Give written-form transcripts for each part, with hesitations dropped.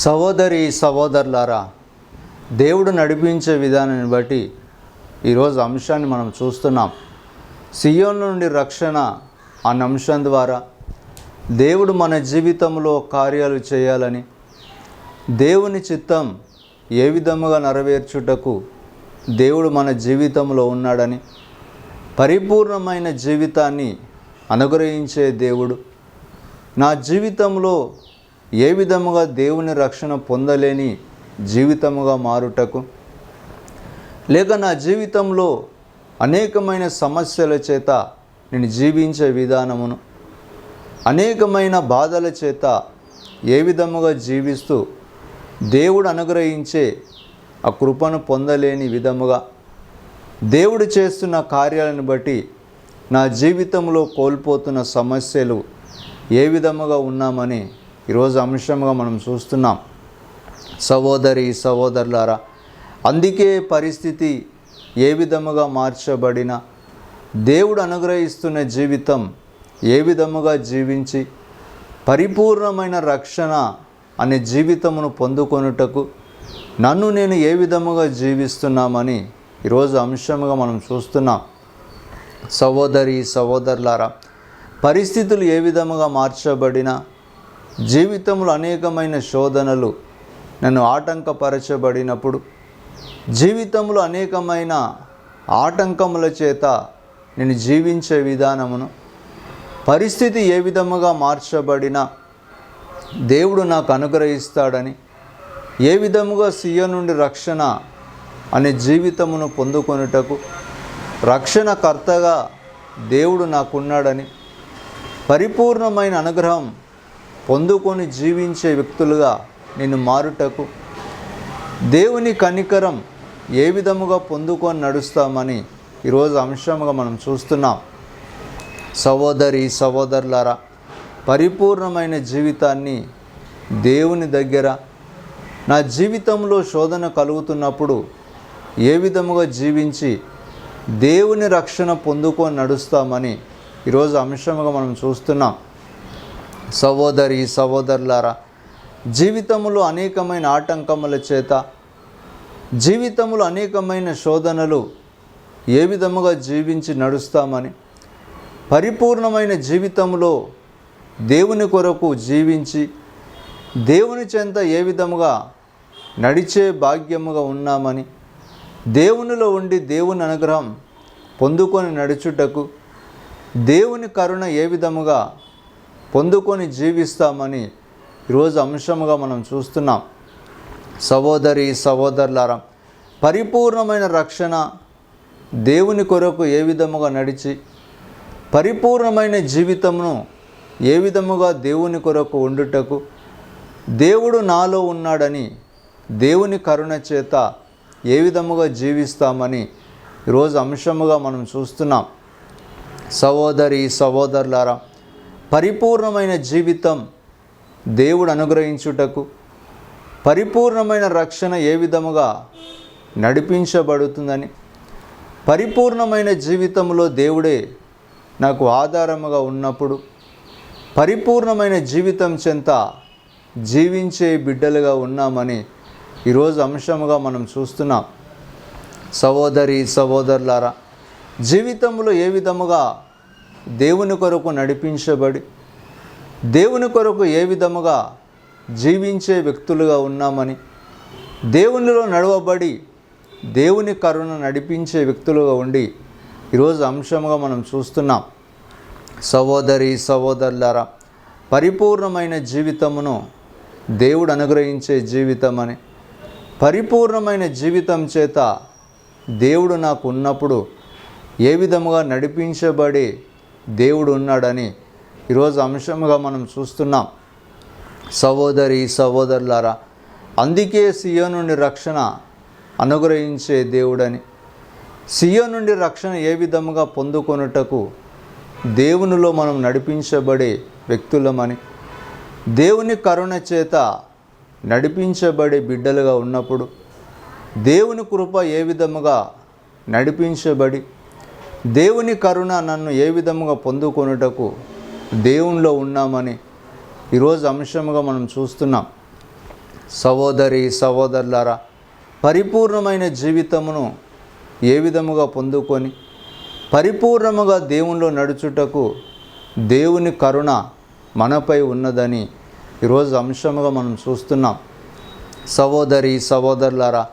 సహోదరి సహోదరులారా, దేవుడు నడిపించే విధానాన్ని బట్టి ఈరోజు అంశాన్ని మనం చూస్తున్నాం. సియోను నుండి రక్షణ అన్న అంశం ద్వారా దేవుడు మన జీవితంలో కార్యాలు చేయాలని, దేవుని చిత్తం ఏ విధముగా నెరవేర్చుటకు దేవుడు మన జీవితంలో ఉన్నాడని, పరిపూర్ణమైన జీవితాన్ని అనుగ్రహించే దేవుడు నా జీవితంలో ఏ విధముగా దేవుని రక్షణ పొందలేని జీవితముగా మారుటకు, లేక నా జీవితంలో అనేకమైన సమస్యల చేత నేను జీవించే విధానమును, అనేకమైన బాధల చేత ఏ విధముగా జీవిస్తూ దేవుడు అనుగ్రహించే ఆ కృపను పొందలేని విధముగా, దేవుడు చేస్తున్న కార్యాలను బట్టి నా జీవితంలో కోల్పోతున్న సమస్యలు ఏ విధముగా ఉన్నామని ఈరోజు అంశంగా మనం చూస్తున్నాం. సహోదరి సహోదరులారా, అందుకే పరిస్థితి ఏ విధముగా మార్చబడిన దేవుడు అనుగ్రహిస్తున్న జీవితం ఏ విధముగా జీవించి పరిపూర్ణమైన రక్షణ అనే జీవితమును పొందుకొనుటకు నన్ను నేను ఏ విధముగా జీవిస్తున్నామని ఈరోజు అంశంగా మనం చూస్తున్నాం. సహోదరి సహోదరులారా, పరిస్థితులు ఏ విధముగా మార్చబడినా, జీవితంలో అనేకమైన శోధనలు నన్ను ఆటంకపరచబడినప్పుడు, జీవితంలో అనేకమైన ఆటంకముల చేత నేను జీవించే విధానమును, పరిస్థితి ఏ విధముగా మార్చబడినా దేవుడు నాకు అనుగ్రహిస్తాడని, ఏ విధముగా సియోను నుండి రక్షణ అనే జీవితమును పొందుకొనుటకు రక్షణకర్తగా దేవుడు నాకున్నాడని, పరిపూర్ణమైన అనుగ్రహం పొందుకొని జీవించే వ్యక్తులుగా నేను మారుటకు, దేవుని కనికరం ఏ విధముగా పొందుకొని నడుస్తామని ఈరోజు అంశంగా మనం చూస్తున్నాం. సహోదరి సహోదరులారా, పరిపూర్ణమైన జీవితాన్ని దేవుని దగ్గర నా జీవితంలో శోధన కలుగుతున్నప్పుడు ఏ విధముగా జీవించి దేవుని రక్షణ పొందుకొని నడుస్తామని ఈరోజు అంశంగా మనం చూస్తున్నాం. సహోదరి సహోదరులారా, జీవితంలో అనేకమైన ఆటంకముల చేత, జీవితంలో అనేకమైన శోధనలు ఏ విధముగా జీవించి నడుస్తామని, పరిపూర్ణమైన జీవితంలో దేవుని కొరకు జీవించి దేవుని చెంత ఏ విధముగా నడిచే భాగ్యముగా ఉన్నామని, దేవునిలో ఉండి దేవుని అనుగ్రహం పొందుకొని నడుచుటకు దేవుని కరుణ ఏ విధముగా పొందుకొని జీవిస్తామని ఈరోజు అంశముగా మనం చూస్తున్నాం. సహోదరి సహోదరులారా, పరిపూర్ణమైన రక్షణ దేవుని కొరకు ఏ విధముగా నడిచి, పరిపూర్ణమైన జీవితమును ఏ విధముగా దేవుని కొరకు ఉండుటకు దేవుడు నాలో ఉన్నాడని, దేవుని కరుణ చేత ఏ విధముగా జీవిస్తామని ఈరోజు అంశముగా మనం చూస్తున్నాం. సహోదరి సహోదరులారా, పరిపూర్ణమైన జీవితం దేవుడు అనుగ్రహించుటకు, పరిపూర్ణమైన రక్షణ ఏ విధముగా నడిపించబడుతుందని, పరిపూర్ణమైన జీవితంలో దేవుడే నాకు ఆధారముగా ఉన్నప్పుడు, పరిపూర్ణమైన జీవితం చెంత జీవించే బిడ్డలుగా ఉన్నామని ఈరోజు అంశముగా మనం చూస్తున్నాం. సహోదరి సహోదరులారా, జీవితంలో ఏ విధముగా దేవుని కొరకు నడిపించబడి, దేవుని కొరకు ఏ విధముగా జీవించే వ్యక్తులుగా ఉన్నామని, దేవునిలో నడవబడి దేవుని కరుణ నడిపించే వ్యక్తులుగా ఉండి ఈరోజు అంశంగా మనం చూస్తున్నాం. సహోదరి సహోదరులారా, పరిపూర్ణమైన జీవితమును దేవుడు అనుగ్రహించే జీవితమని, పరిపూర్ణమైన జీవితం చేత దేవుడు నాకు ఉన్నప్పుడు ఏ విధముగా నడిపించబడి దేవుడు ఉన్నాడని ఈరోజు అంశంగా మనం చూస్తున్నాం. సహోదరి సహోదరులారా, అందుకే సియోను నుండి రక్షణ అనుగ్రహించే దేవుడని, సియోను నుండి రక్షణ ఏ విధముగా పొందుకొనుటకు దేవునిలో మనం నడిపించబడే వ్యక్తులమని, దేవుని కరుణ చేత నడిపించబడే బిడ్డలుగా ఉన్నప్పుడు దేవుని కృప ఏ విధముగా నడిపించబడి, దేవుని కరుణ నన్ను ఏ విధముగా పొందుకొనుటకు దేవునిలో ఉన్నామని ఈరోజు అంశముగా మనం చూస్తున్నాం. సహోదరి సహోదరులారా, పరిపూర్ణమైన జీవితమును ఏ విధముగా పొందుకొని పరిపూర్ణముగా దేవునిలో నడుచుటకు దేవుని కరుణ మనపై ఉన్నదని ఈరోజు అంశముగా మనం చూస్తున్నాం. సహోదరి సహోదరులారా,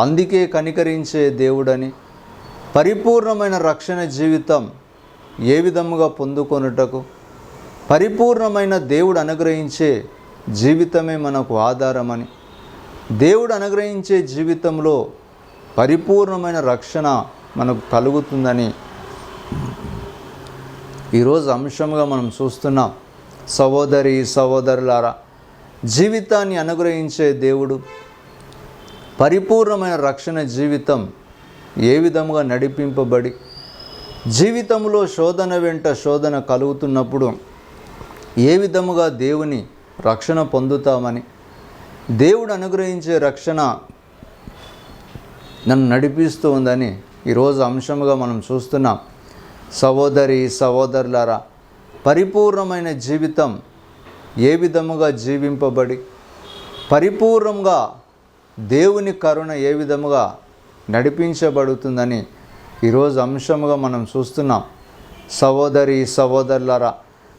అందుకే కనికరించే దేవుడని పరిపూర్ణమైన రక్షణ జీవితం ఏ విధముగా పొందుకొనుటకు పరిపూర్ణమైన దేవుడు అనుగ్రహించే జీవితమే మనకు ఆధారమని, దేవుడు అనుగ్రహించే జీవితంలో పరిపూర్ణమైన రక్షణ మనకు కలుగుతుందని ఈరోజు అంశంగా మనం చూస్తున్నాం. సహోదరి సహోదరులారా, జీవితాన్ని అనుగ్రహించే దేవుడు పరిపూర్ణమైన రక్షణ జీవితం ఏ విధముగా నడిపింపబడి జీవితంలో శోధన వెంట శోధన కలుగుతున్నప్పుడు ఏ విధముగా దేవుని రక్షణ పొందుతామని, దేవుడు అనుగ్రహించే రక్షణ నన్ను నడిపిస్తూ ఉందని ఈరోజు అంశముగా మనం చూస్తున్నాం. సహోదరి సహోదరులారా, పరిపూర్ణమైన జీవితం ఏ విధముగా జీవింపబడి పరిపూర్ణంగా దేవుని కరుణ ఏ విధముగా నడిపించబడుతుందని ఈరోజు అంశముగా మనం చూస్తున్నాం. సహోదరి సహోదరులారా,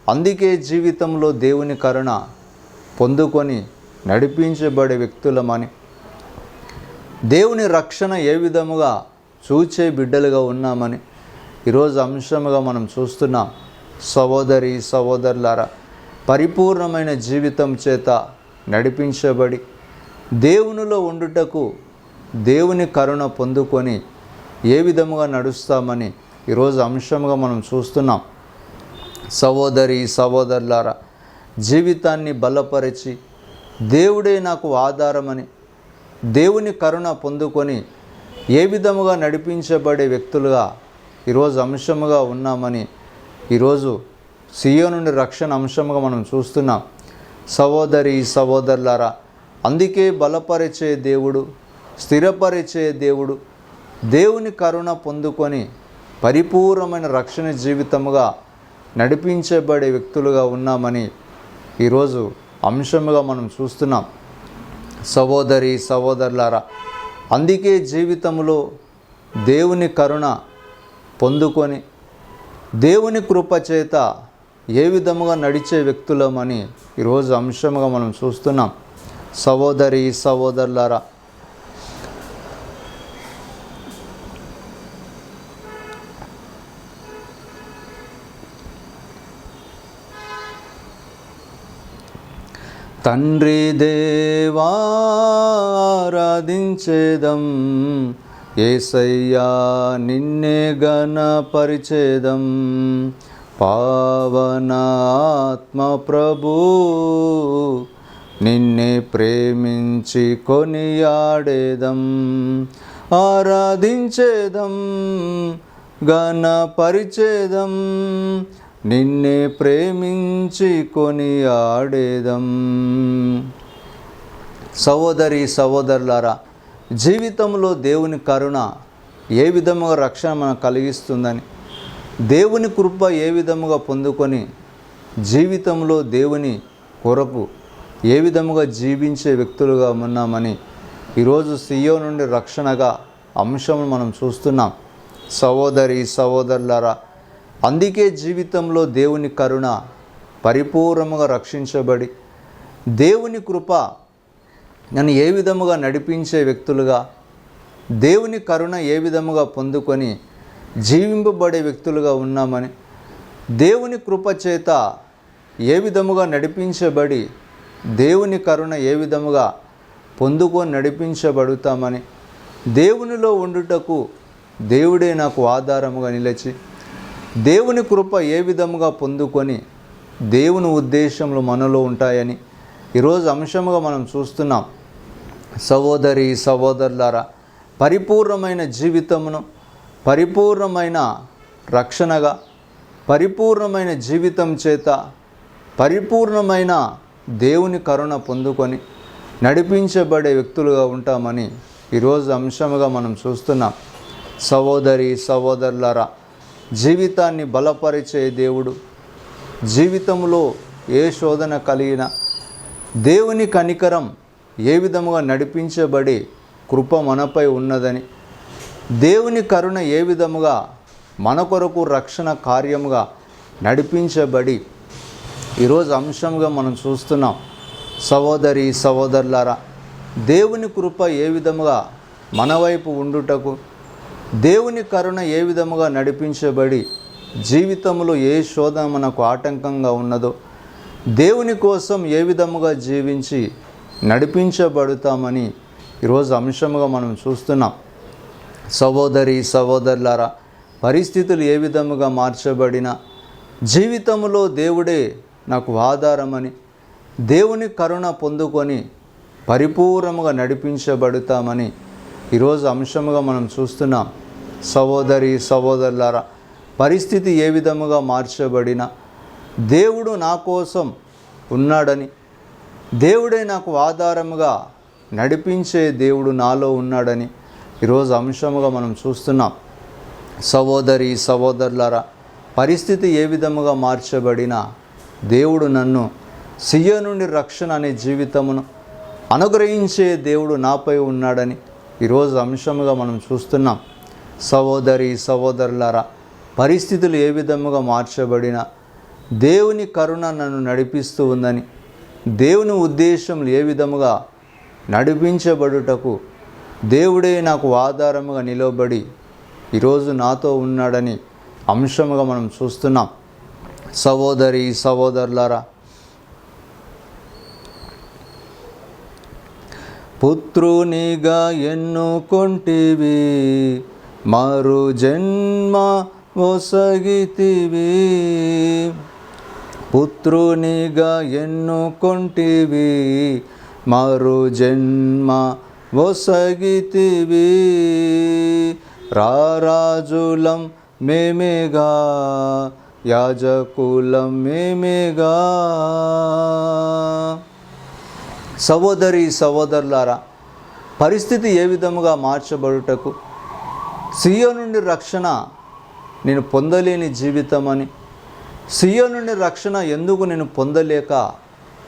అందుకే జీవితంలో దేవుని కరుణ పొందుకొని నడిపించబడే వ్యక్తులమని, దేవుని రక్షణ ఏ విధముగా చూచే బిడ్డలుగా ఉన్నామని ఈరోజు అంశముగా మనం చూస్తున్నాం. సహోదరి సహోదరులారా, పరిపూర్ణమైన జీవితం చేత నడిపించబడి దేవునిలో ఉండుటకు దేవుని కరుణ పొందుకొని ఏ విధముగా నడుస్తామని ఈరోజు అంశముగా మనం చూస్తున్నాం. సహోదరి సహోదరులారా, జీవితాన్ని బలపరిచి దేవుడే నాకు ఆధారమని దేవుని కరుణ పొందుకొని ఏ విధముగా నడిపించబడే వ్యక్తులుగా ఈరోజు అంశముగా ఉన్నామని ఈరోజు సియోను నుండి రక్షణ అంశముగా మనం చూస్తున్నాం. సహోదరి సహోదరులారా, అందుకే బలపరిచే దేవుడు, స్థిరపరిచే దేవుడు, దేవుని కరుణ పొందుకొని పరిపూర్ణమైన రక్షణ జీవితముగా నడిపించబడే వ్యక్తులుగా ఉన్నామని ఈరోజు అంశముగా మనం చూస్తున్నాం. సహోదరి సహోదరులారా, అందుకే జీవితంలో దేవుని కరుణ పొందుకొని దేవుని కృప చేత ఏ విధముగా నడిచే వ్యక్తులమని ఈరోజు అంశముగా మనం చూస్తున్నాం. సహోదరి సహోదరులారా, తండ్రి దేవారాధించేదం, యేసయ్యా నిన్నే గణపరిచేదం, పావనాత్మ ప్రభు నిన్నే ప్రేమించి కొనియాడేదం, ఆరాధించేదం, గణపరిచేదం, నిన్నే ప్రేమించి కొనియాడేదం. సహోదరి సహోదరులారా, జీవితంలో దేవుని కరుణ ఏ విధముగా రక్షణ మనకు కలిగిస్తుందని, దేవుని కృప ఏ విధముగా పొందుకొని జీవితంలో దేవుని కొరకు ఏ విధముగా జీవించే వ్యక్తులుగా ఉన్నామని ఈరోజు సియోను నుండి రక్షణగా అంశమును మనం చూస్తున్నాం. సహోదరి సహోదరులారా, అందుకే జీవితంలో దేవుని కరుణ పరిపూర్ణముగా రక్షించబడి దేవుని కృప నన్ను ఏ విధముగా నడిపించే వ్యక్తులుగా, దేవుని కరుణ ఏ విధముగా పొందుకొని జీవింపబడే వ్యక్తులుగా ఉన్నామని, దేవుని కృప చేత ఏ విధముగా నడిపించబడి దేవుని కరుణ ఏ విధముగా పొందుకొని నడిపించబడుతామని, దేవునిలో ఉండుటకు దేవుడే నాకు ఆధారముగా నిలిచి దేవుని కృప ఏ విధముగా పొందుకొని దేవుని ఉద్దేశములు మనలో ఉంటాయని ఈరోజు అంశముగా మనం చూస్తున్నాం. సహోదరి సహోదరులారా, పరిపూర్ణమైన జీవితమును పరిపూర్ణమైన రక్షణగా, పరిపూర్ణమైన జీవితం చేత పరిపూర్ణమైన దేవుని కరుణ పొందుకొని నడిపించబడే వ్యక్తులుగా ఉంటామని ఈరోజు అంశముగా మనం చూస్తున్నాం. సహోదరి సహోదరులారా, జీవితాన్ని బలపరిచే దేవుడు, జీవితంలో ఏ శోధన కలిగినా దేవుని కనికరం ఏ విధముగా నడిపించబడి కృప మనపై ఉన్నదని, దేవుని కరుణ ఏ విధముగా మన కొరకు రక్షణ కార్యముగా నడిపించబడి ఈరోజు అంశంగా మనం చూస్తున్నాం. సహోదరి సహోదరులారా, దేవుని కృప ఏ విధముగా మన వైపు ఉండుటకు, దేవుని కరుణ ఏ విధముగా నడిపించబడి జీవితంలో ఏ శోధన మనకు ఆటంకంగా ఉన్నదో, దేవుని కోసం ఏ విధముగా జీవించి నడిపించబడతామని ఈరోజు అంశముగా మనం చూస్తున్నాం. సహోదరి సహోదరులారా, పరిస్థితులు ఏ విధముగా మార్చబడినా జీవితంలో దేవుడే నాకు ఆధారమని, దేవుని కరుణ పొందుకొని పరిపూర్ణముగా నడిపించబడతామని ఈరోజు అంశముగా మనం చూస్తున్నాం. సహోదరి సహోదరులారా, పరిస్థితి ఏ విధముగా మార్చబడినా దేవుడు నా కోసం ఉన్నాడని, దేవుడే నాకు ఆధారముగా నడిపించే దేవుడు నాలో ఉన్నాడని ఈరోజు అంశముగా మనం చూస్తున్నాం. సహోదరి సహోదరులారా, పరిస్థితి ఏ విధముగా మార్చబడినా దేవుడు నన్ను సియోను నుండి రక్షణ అనే జీవితమును అనుగ్రహించే దేవుడు నాపై ఉన్నాడని ఈరోజు అంశముగా మనం చూస్తున్నాం. సహోదరి సహోదరులారా, పరిస్థితులు ఏ విధముగా మార్చబడినా దేవుని కరుణ నన్ను నడిపిస్తూ ఉందని, దేవుని ఉద్దేశములు ఏ విధముగా నడిపించబడుటకు దేవుడే నాకు ఆధారముగా నిలబడి ఈరోజు నాతో ఉన్నాడని అంశముగా మనం చూస్తున్నాం. సహోదరి సహోదరులారా, పుత్రునిగా ఎన్నుకొంటివి, మరు జన్మ ఒసగితివి. పుత్రునిగా ఎన్నుకొంటివి, మరు జన్మ ఒసగితివి. రారాజులం మేమేగా, యాజకులం మేమేగా. సహోదరి సహోదరులారా, పరిస్థితి ఏ విధముగా మార్చబడుటకు, సియోను నుండి రక్షణ నేను పొందలేని జీవితం అని, సియోను నుండి రక్షణ ఎందుకు నేను పొందలేక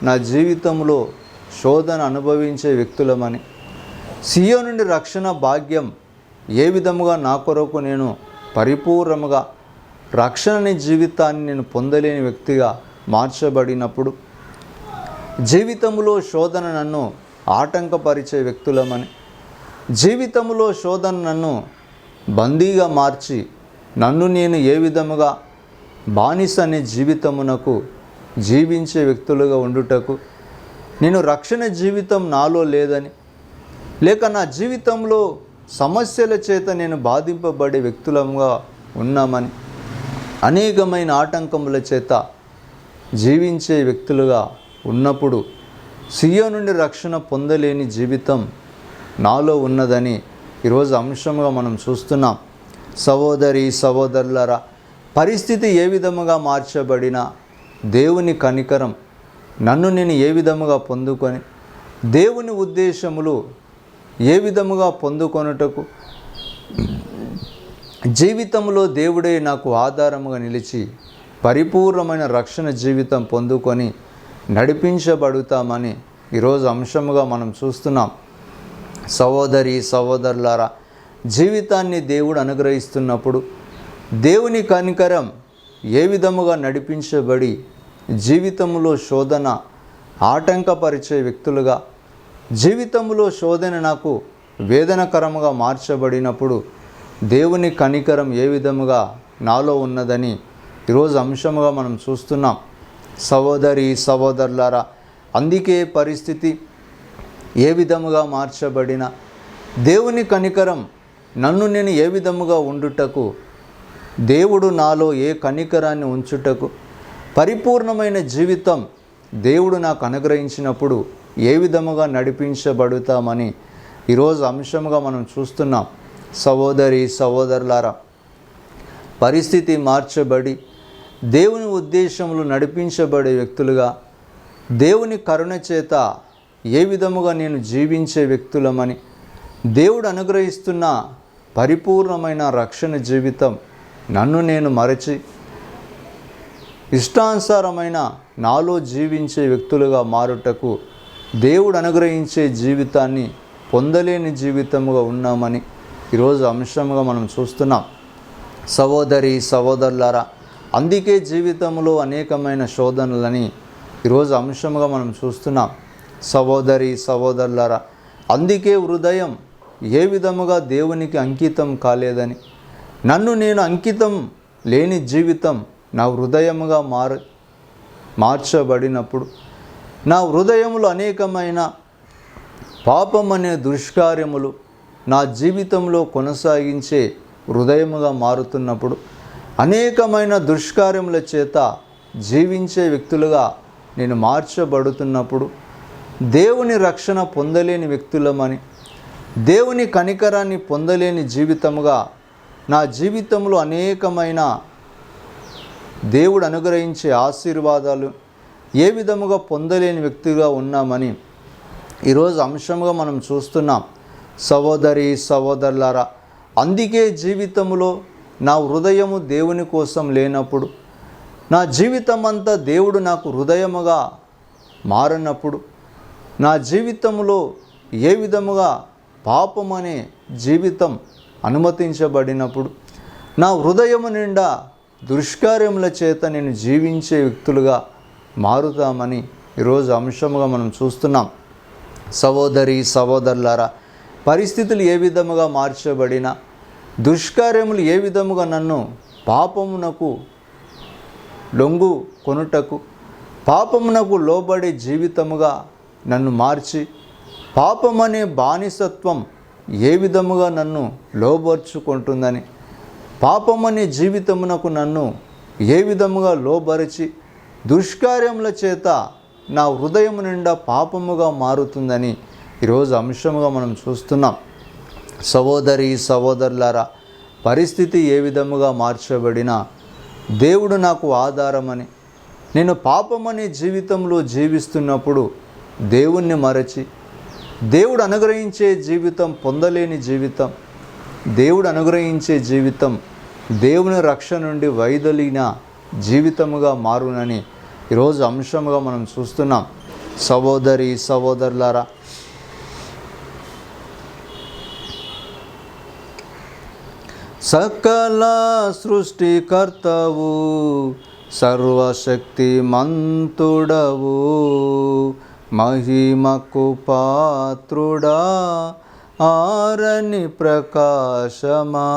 నా జీవితంలో శోధన అనుభవించే వ్యక్తులమని, సియోను నుండి రక్షణ భాగ్యం ఏ విధముగా నా కొరకు నేను పరిపూర్ణముగా రక్షణ జీవితాన్ని నేను పొందలేని వ్యక్తిగా మార్చబడినప్పుడు, జీవితంలో శోధన నన్ను ఆటంకపరిచే వ్యక్తులమని, జీవితంలో శోధన నన్ను బందీగా మార్చి నన్ను నేను ఏ విధముగా బానిస అనే జీవితమునకు జీవించే వ్యక్తులుగా ఉండుటకు, నేను రక్షణ జీవితం నాలో లేదని, లేక నా జీవితంలో సమస్యల చేత నేను బాధింపబడే వ్యక్తులముగా ఉన్నామని, అనేకమైన ఆటంకముల చేత జీవించే వ్యక్తులుగా ఉన్నప్పుడు సియోను నుండి రక్షణ పొందలేని జీవితం నాలో ఉన్నదని ఈరోజు అంశంగా మనం చూస్తున్నాం. సహోదరి సహోదరులారా, పరిస్థితి ఏ విధముగా మార్చబడినా దేవుని కనికరం నన్ను నేను ఏ విధముగా పొందుకొని, దేవుని ఉద్దేశములు ఏ విధముగా పొందుకొనుటకు, జీవితంలో దేవుడే నాకు ఆధారముగా నిలిచి పరిపూర్ణమైన రక్షణ జీవితం పొందుకొని నడిపించబడుతామని ఈరోజు అంశముగా మనం చూస్తున్నాం. సహోదరి సహోదరులారా, జీవితాన్ని దేవుడు అనుగ్రహిస్తున్నప్పుడు దేవుని కనికరం ఏ విధముగా నడిపించబడి జీవితంలో శోధన ఆటంకపరిచే వ్యక్తులుగా, జీవితంలో శోధన నాకు వేదనకరముగా మార్చబడినప్పుడు దేవుని కనికరం ఏ విధముగా నాలో ఉన్నదని ఈరోజు అంశముగా మనం చూస్తున్నాం. సహోదరి సహోదరులారా, అందుకే పరిస్థితి ఏ విధముగా మార్చబడిన దేవుని కనికరం నన్ను నేను ఏ విధముగా ఉండుటకు, దేవుడు నాలో ఏ కనికరాన్ని ఉంచుటకు, పరిపూర్ణమైన జీవితం దేవుడు నాకు అనుగ్రహించినప్పుడు ఏ విధముగా నడిపించబడుతామని ఈరోజు అంశముగా మనం చూస్తున్నాం. సహోదరి సహోదరులారా, పరిస్థితి మార్చబడి దేవుని ఉద్దేశములు నడిపించబడే వ్యక్తులుగా, దేవుని కరుణ చేత ఏ విధముగా నేను జీవించే వ్యక్తులమని, దేవుడు అనుగ్రహిస్తున్న పరిపూర్ణమైన రక్షణ జీవితం నన్ను నేను మరచి ఇష్టానుసారమైన నాలో జీవించే వ్యక్తులుగా మారుటకు దేవుడు అనుగ్రహించే జీవితాన్ని పొందలేని జీవితముగా ఉన్నామని ఈరోజు అంశంగా మనం చూస్తున్నాం. సహోదరి సహోదరులారా, అందుకే జీవితంలో అనేకమైన శోధనలని ఈరోజు అంశంగా మనం చూస్తున్నాం. సహోదరి సహోదరులారా, అందుకే హృదయం ఏ విధముగా దేవునికి అంకితం కాలేదని, నన్ను నేను అంకితం లేని జీవితం నా హృదయముగా మార్చబడినప్పుడు, నా హృదయములో అనేకమైన పాపం అనే దుష్కార్యములు నా జీవితంలో కొనసాగించే హృదయముగా మారుతున్నప్పుడు, అనేకమైన దుష్కార్యముల చేత జీవించే వ్యక్తులుగా నేను మార్చబడుతున్నప్పుడు, దేవుని రక్షణ పొందలేని వ్యక్తులమని, దేవుని కనికరాన్ని పొందలేని జీవితముగా నా జీవితంలో అనేకమైన దేవుడు అనుగ్రహించే ఆశీర్వాదాలు ఏ విధముగా పొందలేని వ్యక్తిగా ఉన్నామని ఈరోజు అంశంగా మనం చూస్తున్నాం. సహోదరి సహోదరులారా, అందుకే జీవితంలో నా హృదయము దేవుని కోసం లేనప్పుడు, నా జీవితం అంతా దేవుడు నాకు హృదయముగా మారనప్పుడు, నా జీవితంలో ఏ విధముగా పాపం అనే జీవితం అనుమతించబడినప్పుడు, నా హృదయము నిండా దుష్కార్యముల చేత నేను జీవించే వ్యక్తులుగా మారుతామని ఈరోజు అంశముగా మనం చూస్తున్నాం. సహోదరి సహోదరులారా, పరిస్థితులు ఏ విధముగా మార్చబడినా, దుష్కార్యములు ఏ విధముగా నన్ను పాపమునకు లొంగు కొనుటకు, పాపమునకు లోబడే జీవితముగా నన్ను మార్చి, పాపమనే బానిసత్వం ఏ విధముగా నన్ను లోబర్చుకుంటుందని, పాపమనే జీవితమునకు నన్ను ఏ విధముగా లోబరిచి దుష్కార్యముల చేత నా హృదయం నిండా పాపముగా మారుతుందని ఈరోజు అంశముగా మనం చూస్తున్నాం. సహోదరి సహోదరులారా, పరిస్థితి ఏ విధముగా మార్చబడినా దేవుడు నాకు ఆధారమని, నేను పాపమనే జీవితంలో జీవిస్తున్నప్పుడు దేవుణ్ణి మరచి, దేవుడు అనుగ్రహించే జీవితం పొందలేని జీవితం, దేవుడు అనుగ్రహించే జీవితం దేవుని రక్షణ నుండి వైదొలిగిన జీవితముగా మారునని ఈరోజు అంశముగా మనం చూస్తున్నాం. సహోదరి సహోదరులారా, సకల సృష్టికర్తవు, సర్వశక్తిమంతుడవు, మహిమకు పాత్రుడా, ఆరని ప్రకాశమా.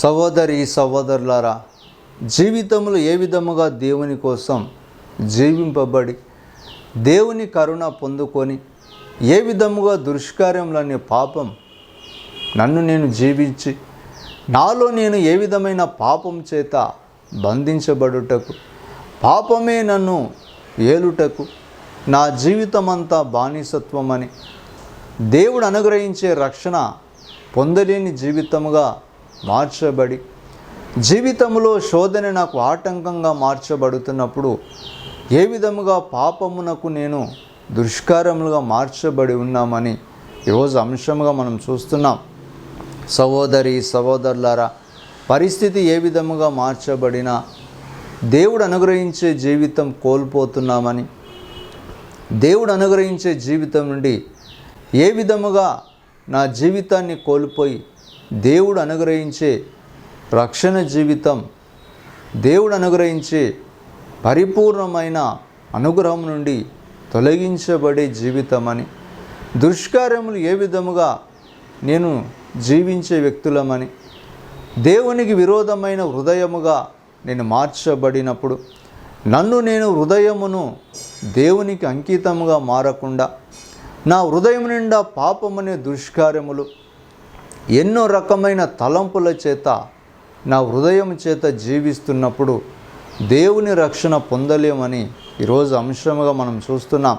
సహోదరి సహోదరులారా, జీవితంలో ఏ విధముగా దేవుని కోసం జీవింపబడి దేవుని కరుణ పొందుకొని, ఏ విధముగా దుష్కార్యములనే పాపం నన్ను నేను జీవించి, నాలో నేను ఏ విధమైన పాపం చేత బంధించబడుటకు, పాపమే నన్ను ఏలుటకు, నా జీవితమంతా బానిసత్వమని, దేవుడు అనుగ్రహించే రక్షణ పొందలేని జీవితముగా మార్చబడి, జీవితంలో శోధన నాకు ఆటంకంగా మార్చబడుతున్నప్పుడు, ఏ విధముగా పాపమునకు నేను దుష్కారములుగా మార్చబడి ఉన్నామని ఈరోజు అంశంగా మనం చూస్తున్నాం. సహోదరి సహోదరులారా, పరిస్థితి ఏ విధముగా మార్చబడినా దేవుడు అనుగ్రహించే జీవితం కోల్పోతున్నామని, దేవుడు అనుగ్రహించే జీవితం నుండి ఏ విధముగా నా జీవితాన్ని కోల్పోయి దేవుడు అనుగ్రహించే రక్షణ జీవితం, దేవుడు అనుగ్రహించే పరిపూర్ణమైన అనుగ్రహం నుండి తొలగించబడే జీవితమని, దుష్కార్యములు ఏ విధముగా నేను జీవించే వ్యక్తులమని, దేవునికి విరోధమైన హృదయముగా నేను మార్చబడినప్పుడు, నన్ను నేను హృదయమును దేవునికి అంకితముగా మారకుండా, నా హృదయం నిండా పాపమనే దుష్కార్యములు, ఎన్నో రకమైన తలంపుల చేత నా హృదయం చేత జీవిస్తున్నప్పుడు దేవుని రక్షణ పొందలేమని ఈరోజు అంశముగా మనం చూస్తున్నాం.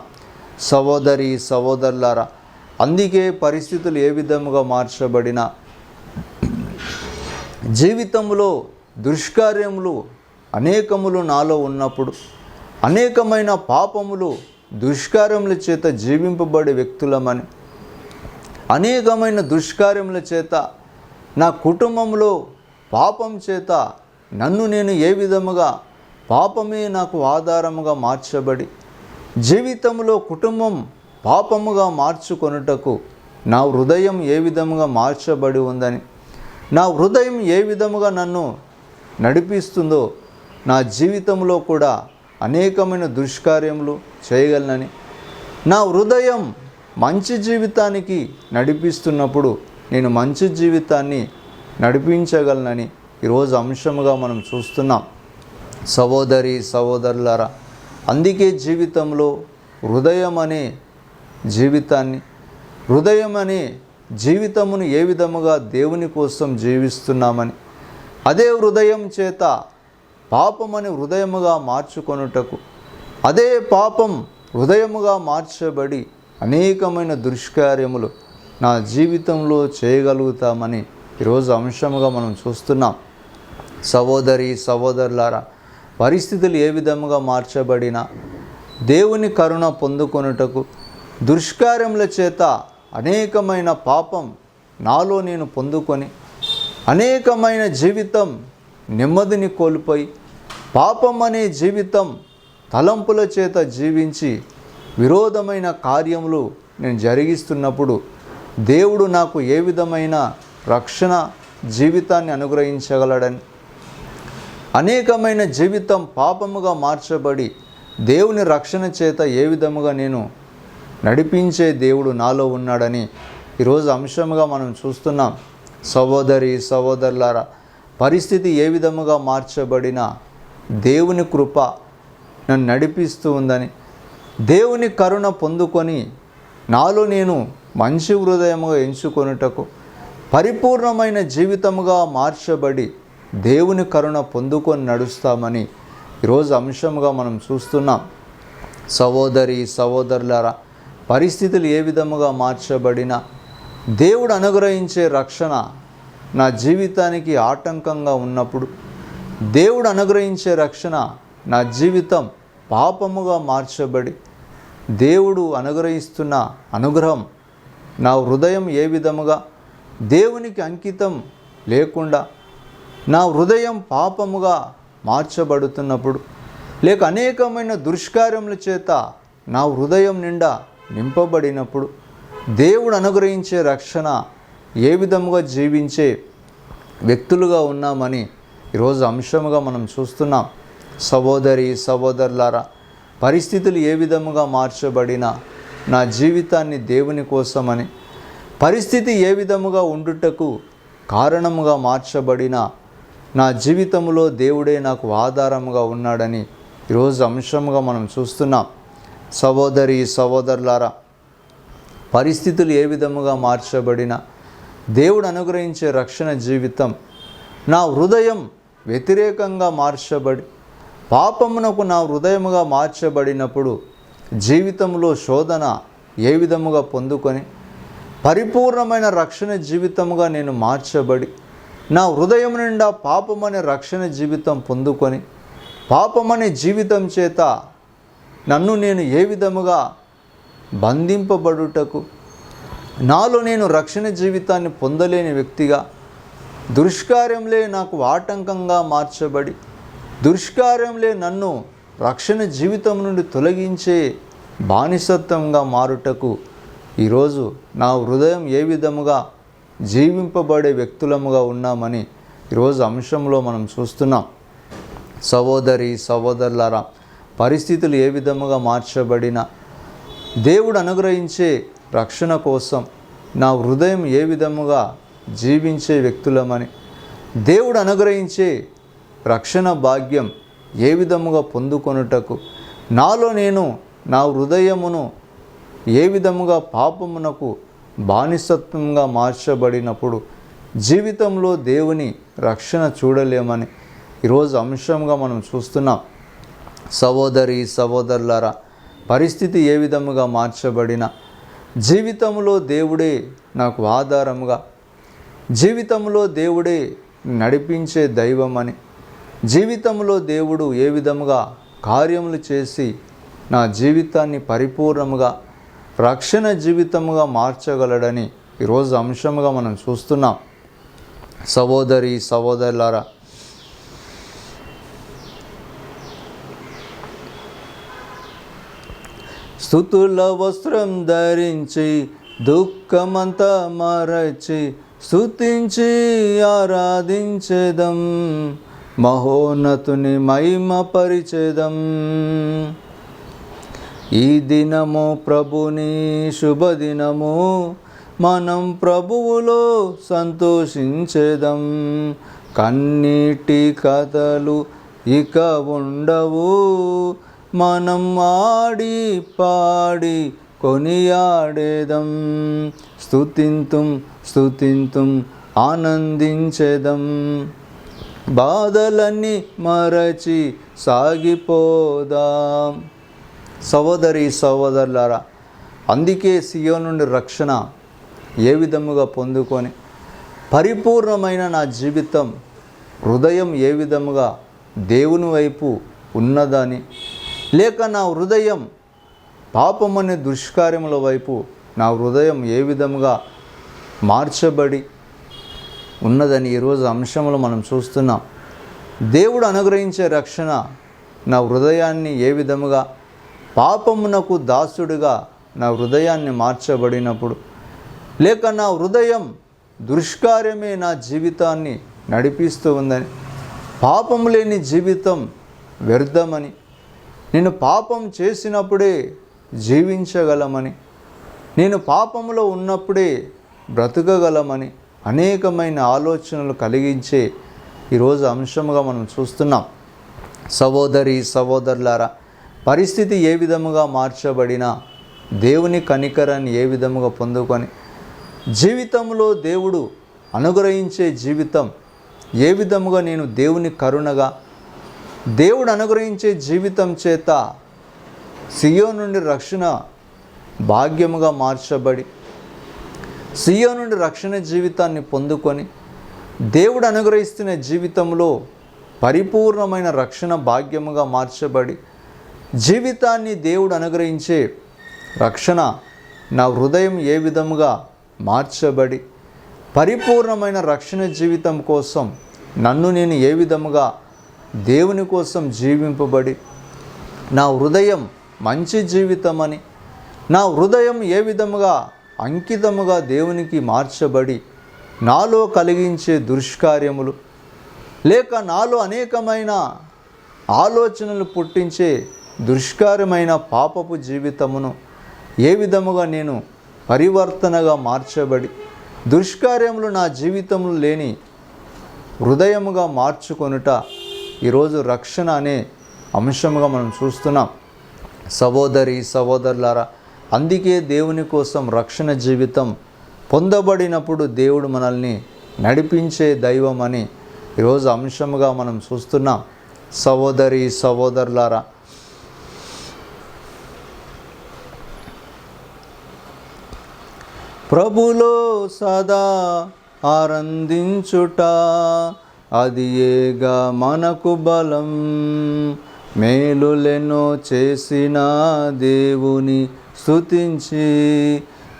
సహోదరి సహోదరులారా, అందుకే పరిస్థితులు ఏ విధముగా మార్చబడినా, జీవితంలో దుష్కార్యములు అనేకములు నాలో ఉన్నప్పుడు, అనేకమైన పాపములు దుష్కార్యముల చేత జీవింపబడే వ్యక్తులమని, అనేకమైన దుష్కార్యముల చేత నా కుటుంబంలో పాపం చేత నన్ను నేను ఏ విధముగా పాపమే నాకు ఆధారముగా మార్చబడి జీవితంలో కుటుంబం పాపముగా మార్చుకొనుటకు నా హృదయం ఏ విధముగా మార్చబడి ఉందని, నా హృదయం ఏ విధముగా నన్ను నడిపిస్తుందో నా జీవితంలో కూడా అనేకమైన దుష్కార్యములు చేయగలనని, నా హృదయం మంచి జీవితానికి నడిపిస్తున్నప్పుడు నేను మంచి జీవితాన్ని నడిపించగలనని ఈరోజు అంశముగా మనం చూస్తున్నాం. సహోదరి సహోదరులారా, అందుకే జీవితంలో హృదయం అనే జీవితాన్ని, హృదయం అనే జీవితమును ఏ విధముగా దేవుని కోసం జీవిస్తున్నామని, అదే హృదయం చేత పాపమని హృదయముగా మార్చుకొనుటకు, అదే పాపం హృదయముగా మార్చబడి అనేకమైన దుష్కార్యములు నా జీవితంలో చేయగలుగుతామని ఈరోజు అంశముగా మనం చూస్తున్నాం. సహోదరి సహోదరులారా, పరిస్థితులు ఏ విధముగా మార్చబడినా దేవుని కరుణ పొందుకొనుటకు దుష్కార్యముల చేత అనేకమైన పాపం నాలో నేను పొందుకొని అనేకమైన జీవితం నెమ్మదిని కోల్పోయి పాపం అనే జీవితం తలంపుల చేత జీవించి విరోధమైన కార్యములు నేను జరిగిస్తున్నప్పుడు దేవుడు నాకు ఏ విధమైన రక్షణ జీవితాన్ని అనుగ్రహించగలడని, అనేకమైన జీవితం పాపముగా మార్చబడి దేవుని రక్షణ చేత ఏ విధముగా నేను నడిపించే దేవుడు నాలో ఉన్నాడని ఈరోజు అంశముగా మనం చూస్తున్నాం. సహోదరి సహోదరులారా, పరిస్థితి ఏ విధముగా మార్చబడినా దేవుని కృప నన్ను నడిపిస్తూ ఉందని, దేవుని కరుణ పొందుకొని నాలో నేను మంచి హృదయముగా ఎంచుకొనుటకు పరిపూర్ణమైన జీవితముగా మార్చబడి దేవుని కరుణ పొందుకొని నడుస్తామని ఈరోజు అంశముగా మనం చూస్తున్నాం. సహోదరి సహోదరులారా, పరిస్థితులు ఏ విధముగా మార్చబడినా దేవుడు అనుగ్రహించే రక్షణ నా జీవితానికి ఆటంకంగా ఉన్నప్పుడు, దేవుడు అనుగ్రహించే రక్షణ నా జీవితం పాపముగా మార్చబడి దేవుడు అనుగ్రహిస్తున్న అనుగ్రహం నా హృదయం ఏ విధముగా దేవునికి అంకితం లేకుండా నా హృదయం పాపముగా మార్చబడుతున్నప్పుడు, లేక అనేకమైన దుష్కార్యముల చేత నా హృదయం నిండా నింపబడినప్పుడు దేవుడు అనుగ్రహించే రక్షణ ఏ విధముగా జీవించే వ్యక్తులుగా ఉన్నామని ఈరోజు అంశముగా మనం చూస్తున్నాం. సహోదరి సహోదరులారా, పరిస్థితులు ఏ విధముగా మార్చబడినా నా జీవితాన్ని దేవుని కోసమని, పరిస్థితి ఏ విధముగా ఉండుటకు కారణముగా మార్చబడిన నా జీవితంలో దేవుడే నాకు ఆధారముగా ఉన్నాడని ఈరోజు అంశముగా మనం చూస్తున్నాం. సహోదరి సహోదరులారా, పరిస్థితులు ఏ విధముగా మార్చబడినా దేవుడు అనుగ్రహించే రక్షణ జీవితం నా హృదయం వ్యతిరేకంగా మార్చబడి పాపమునకు నా హృదయముగా మార్చబడినప్పుడు జీవితంలో శోధన ఏ విధముగా పొందుకొని పరిపూర్ణమైన రక్షణ జీవితముగా నేను మార్చబడి నా హృదయం నిండా పాపమనే రక్షణ జీవితం పొందుకొని పాపమనే జీవితం చేత నన్ను నేను ఏ విధముగా బంధింపబడుటకు, నాలో నేను రక్షణ జీవితాన్ని పొందలేని వ్యక్తిగా దుష్కార్యంలే నాకు ఆటంకంగా మార్చబడి దుష్కార్యంలే నన్ను రక్షణ జీవితం నుండి తొలగించే బానిసత్వంగా మారుటకు ఈరోజు నా హృదయం ఏ విధముగా జీవింపబడే వ్యక్తులముగా ఉన్నామని ఈరోజు అంశంలో మనం చూస్తున్నాం. సహోదరి సహోదరులారా, పరిస్థితులు ఏ విధముగా మార్చబడినా దేవుడు అనుగ్రహించే రక్షణ కోసం నా హృదయం ఏ విధముగా జీవించే వ్యక్తులమని, దేవుడు అనుగ్రహించే రక్షణ భాగ్యం ఏ విధముగా పొందుకొనుటకు నాలో నేను నా హృదయమును ఏ విధముగా పాపమునకు బానిసత్వంగా మార్చబడినప్పుడు జీవితంలో దేవుని రక్షణ చూడలేమని ఈరోజు అంశంగా మనం చూస్తున్నాం. సహోదరి సహోదరులారా, పరిస్థితి ఏ విధముగా మార్చబడినా జీవితంలో దేవుడే నాకు ఆధారముగా, జీవితంలో దేవుడే నడిపించే దైవమని, జీవితంలో దేవుడు ఏ విధముగా కార్యములు చేసి నా జీవితాన్ని పరిపూర్ణముగా రక్షణ జీవితముగా మార్చగలడని ఈరోజు అంశముగా మనం చూస్తున్నాం. సహోదరి సహోదరులారా, స్తుతుల వస్త్రం ధరించి దుఃఖమంతా మరచి స్తుతించి ఆరాధించెదం, మహోన్నతుని మహిమ పరిచెదం. ఈ దినము ప్రభుని శుభదినము, మనం ప్రభువులో సంతోషించెదం. కన్నీటి కథలు ఇక ఉండవు, మనం ఆడి పాడి కొనియాడేదం. స్తుతింతుం స్తుతింతుం ఆనందించెదం, బాధలన్నీ మరచి సాగిపోదాం. సహోదరి సహోదరులారా, అందుకే సియోను నుండి రక్షణ ఏ విధముగా పొందుకొని పరిపూర్ణమైన నా జీవితం, హృదయం ఏ విధముగా దేవుని వైపు ఉన్నదని, లేక నా హృదయం పాపమనే దుష్కార్యముల వైపు నా హృదయం ఏ విధముగా మార్చబడి ఉన్నదని ఈరోజు అంశంలో మనం చూస్తున్నాం. దేవుడు అనుగ్రహించే రక్షణ నా హృదయాన్ని ఏ విధముగా పాపమునకు దాసుడిగా నా హృదయాన్ని మార్చబడినప్పుడు, లేక నా హృదయం దుష్కార్యమే నా జీవితాన్ని నడిపిస్తూ ఉందని, పాపము లేని జీవితం వ్యర్థమని, నేను పాపం చేసినప్పుడే జీవించగలమని, నేను పాపములో ఉన్నప్పుడే బ్రతకగలమని అనేకమైన ఆలోచనలు కలిగించే ఈరోజు అంశముగా మనం చూస్తున్నాం. సహోదరి సహోదరులారా, పరిస్థితి ఏ విధముగా మార్చబడినా దేవుని కనికరాన్ని ఏ విధముగా పొందుకొని జీవితంలో దేవుడు అనుగ్రహించే జీవితం ఏ విధముగా నేను దేవుని కరుణగా, దేవుడు అనుగ్రహించే జీవితం చేత సియోను నుండి రక్షణ భాగ్యముగా మార్చబడి, సియోను నుండి రక్షణ జీవితాన్ని పొందుకొని దేవుడు అనుగ్రహిస్తున్న జీవితంలో పరిపూర్ణమైన రక్షణ భాగ్యముగా మార్చబడి, జీవితాన్ని దేవుడు అనుగ్రహించే రక్షణ నా హృదయం ఏ విధముగా మార్చబడి, పరిపూర్ణమైన రక్షణ జీవితం కోసం నన్ను నేను ఏ విధముగా దేవుని కోసం జీవింపబడి, నా హృదయం మంచి జీవితమని, నా హృదయం ఏ విధముగా అంకితముగా దేవునికి మార్చబడి, నాలో కలిగించే దుష్కార్యములు, లేక నాలో అనేకమైన ఆలోచనలు పుట్టించే దుష్కార్యమైన పాపపు జీవితమును ఏ విధముగా నేను పరివర్తనగా మార్చబడి, దుష్కార్యములు నా జీవితంలో లేని హృదయముగా మార్చుకొనుట ఈరోజు రక్షణ అనే అంశముగా మనం చూస్తున్నాం. సహోదరి సహోదరులారా, అందుకే దేవుని కోసం రక్షణ జీవితం పొందబడినప్పుడు దేవుడు మనల్ని నడిపించే దైవం అని ఈరోజు అంశముగా మనం చూస్తున్నాం. సహోదరి సహోదరులారా, ప్రభులో సదా ఆనందించుట అది ఏగా మనకు బలం, మేలులెన్నో చేసిన దేవుని స్తుతించి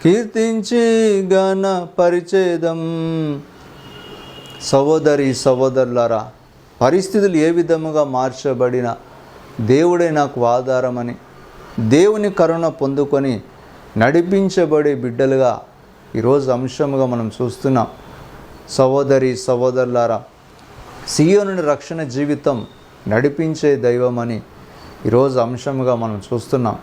కీర్తించి ఘన పరిచేదం. సహోదరి సహోదరులారా, పరిస్థితులు ఏ విధముగా మార్చబడిన దేవుడే నాకు ఆధారమని దేవుని కరుణ పొందుకొని నడిపించబడే బిడ్డలుగా ఈరోజు అంశముగా మనం చూస్తున్నాం. సహోదరి సహోదరులారా, సియోను రక్షణ జీవితం నడిపించే దైవం అని ఈరోజు అంశముగా మనం చూస్తున్నాం.